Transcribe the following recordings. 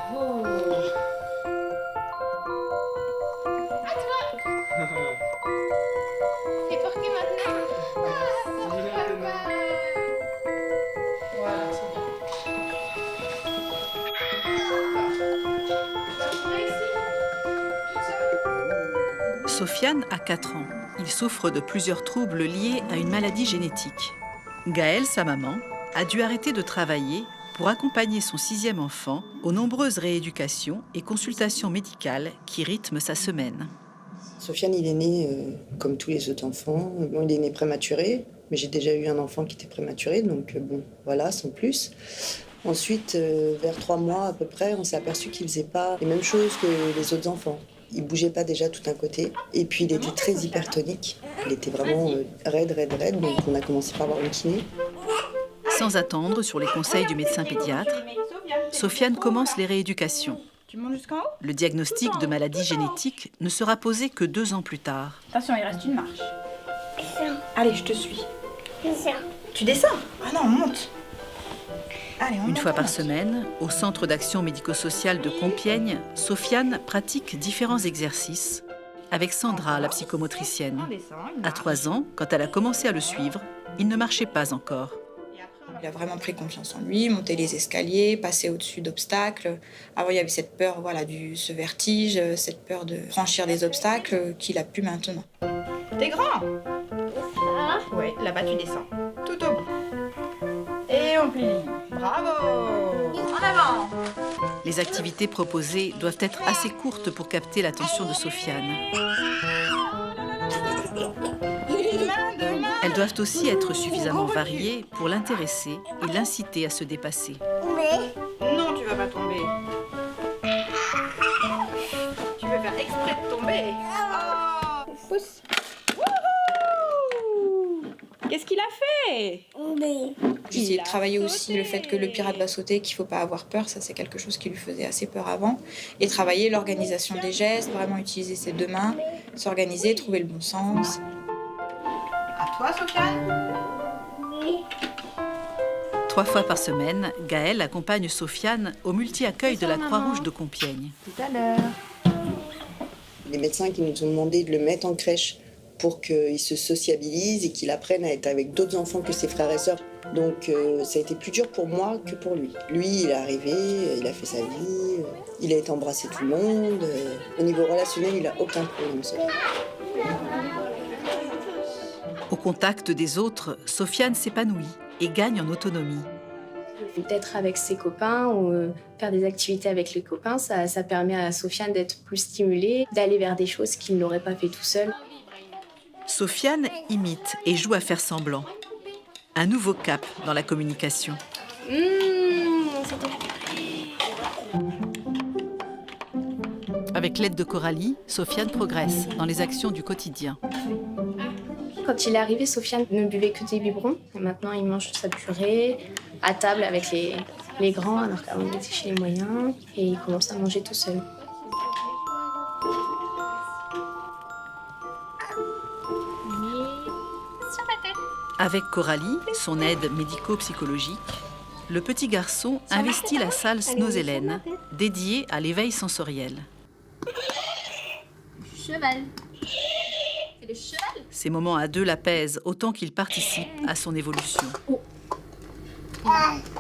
Bravo. À toi. Et pour qui maintenant? Papa. Voilà, c'est bien. Sofiane a 4 ans. Il souffre de plusieurs troubles liés à une maladie génétique. Gaëlle, sa maman, a dû arrêter de travailler pour accompagner son 6e enfant aux nombreuses rééducations et consultations médicales qui rythment sa semaine. Sofiane, il est né comme tous les autres enfants. Bon, il est né prématuré, mais j'ai déjà eu un enfant qui était prématuré, donc bon, voilà, sans plus. Ensuite, vers 3 mois à peu près, on s'est aperçu qu'il faisait pas les mêmes choses que les autres enfants. Il bougeait pas déjà tout un côté, et puis il était très hypertonique. Il était vraiment raide, donc on a commencé par avoir une kiné. Sans attendre sur les conseils du médecin pédiatre, Sofiane commence les rééducations. Tu montes jusqu'en haut? Le diagnostic de maladie génétique ne sera posé que 2 ans plus tard. Attention, il reste une marche. Allez, je te suis. Tu descends? Ah non, on monte. Allez, on Une monte, fois on par monte. semaine, au centre d'action médico-sociale de Compiègne, Sofiane pratique différents exercices avec Sandra, la psychomotricienne. On descend, une À marche. 3 ans, quand elle a commencé à le suivre, il ne marchait pas encore. Il a vraiment pris confiance en lui, monter les escaliers, passer au-dessus d'obstacles. Avant, il y avait cette peur, voilà, ce vertige, cette peur de franchir des obstacles qu'il a pu maintenant. T'es grand? Oui, là-bas, tu descends. Tout au bout. Et on plie. Bravo! En avant! Les activités proposées doivent être assez courtes pour capter l'attention de Sofiane. Elles doivent aussi être suffisamment variées pour l'intéresser et l'inciter à se dépasser. Non, tu vas pas tomber. Tu veux faire exprès de tomber. Oh. Pousse. Wouhou! Qu'est-ce qu'il a fait? J'essayais de travailler aussi le fait que le pirate va sauter, qu'il faut pas avoir peur, ça c'est quelque chose qui lui faisait assez peur avant. Et travailler l'organisation des gestes, vraiment utiliser ses 2 mains, s'organiser, trouver le bon sens. À toi, Sofiane? 3 fois par semaine, Gaëlle accompagne Sofiane au multi-accueil de la Croix-Rouge de Compiègne. Tout à l'heure. Les médecins qui nous ont demandé de le mettre en crèche pour qu'il se sociabilise et qu'il apprenne à être avec d'autres enfants que ses frères et sœurs. Donc ça a été plus dur pour moi que pour lui. Lui, il est arrivé, il a fait sa vie, il a été embrassé tout le monde. Au niveau relationnel, il n'a aucun problème. Ça. Au contact des autres, Sofiane s'épanouit et gagne en autonomie. D'être avec ses copains ou faire des activités avec les copains, ça permet à Sofiane d'être plus stimulé, d'aller vers des choses qu'il n'aurait pas fait tout seul. Sofiane imite et joue à faire semblant. Un nouveau cap dans la communication. Avec l'aide de Coralie, Sofiane progresse dans les actions du quotidien. Quand il est arrivé, Sofiane ne buvait que des biberons. Maintenant, il mange sa purée à table avec les grands, alors qu'avant, il était chez les moyens. Et il commence à manger tout seul. Avec Coralie, son aide médico-psychologique, le petit garçon investit la salle Snoz-Hélène, dédiée à l'éveil sensoriel. Cheval. C'est le cheval. Ces moments à 2 l'apaisent autant qu'il participe à son évolution.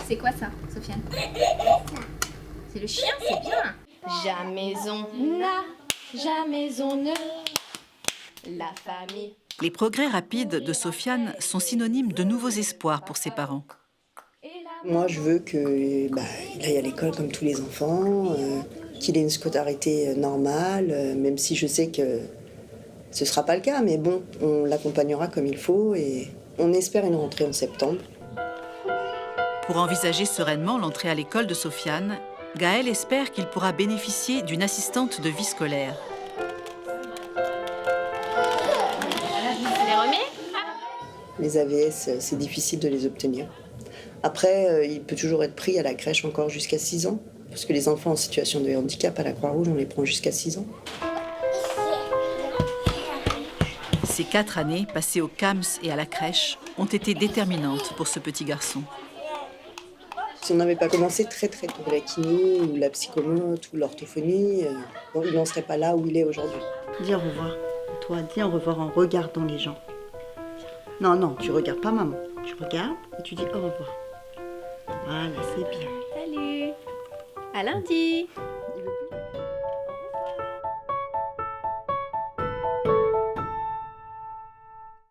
C'est quoi ça, Sofiane? C'est le chien, c'est bien. Jamais on n'a, jamais on ne. La famille. Les progrès rapides de Sofiane sont synonymes de nouveaux espoirs pour ses parents. Moi, je veux qu'il aille à l'école comme tous les enfants, qu'il ait une scolarité normale, même si je sais que ce ne sera pas le cas. Mais bon, on l'accompagnera comme il faut et on espère une rentrée en septembre. Pour envisager sereinement l'entrée à l'école de Sofiane, Gaëlle espère qu'il pourra bénéficier d'une assistante de vie scolaire. Les AVS, c'est difficile de les obtenir. Après, il peut toujours être pris à la crèche encore jusqu'à 6 ans, parce que les enfants en situation de handicap à la Croix-Rouge, on les prend jusqu'à 6 ans. Ces 4 années passées au CAMS et à la crèche ont été déterminantes pour ce petit garçon. Si on n'avait pas commencé très tôt, la kiné ou la psychomote ou l'orthophonie, il n'en serait pas là où il est aujourd'hui. Dis au revoir. Toi, dis au revoir en regardant les gens. Non, non, tu regardes pas maman. Tu regardes et tu dis au revoir. Voilà, c'est bien. Salut. À lundi.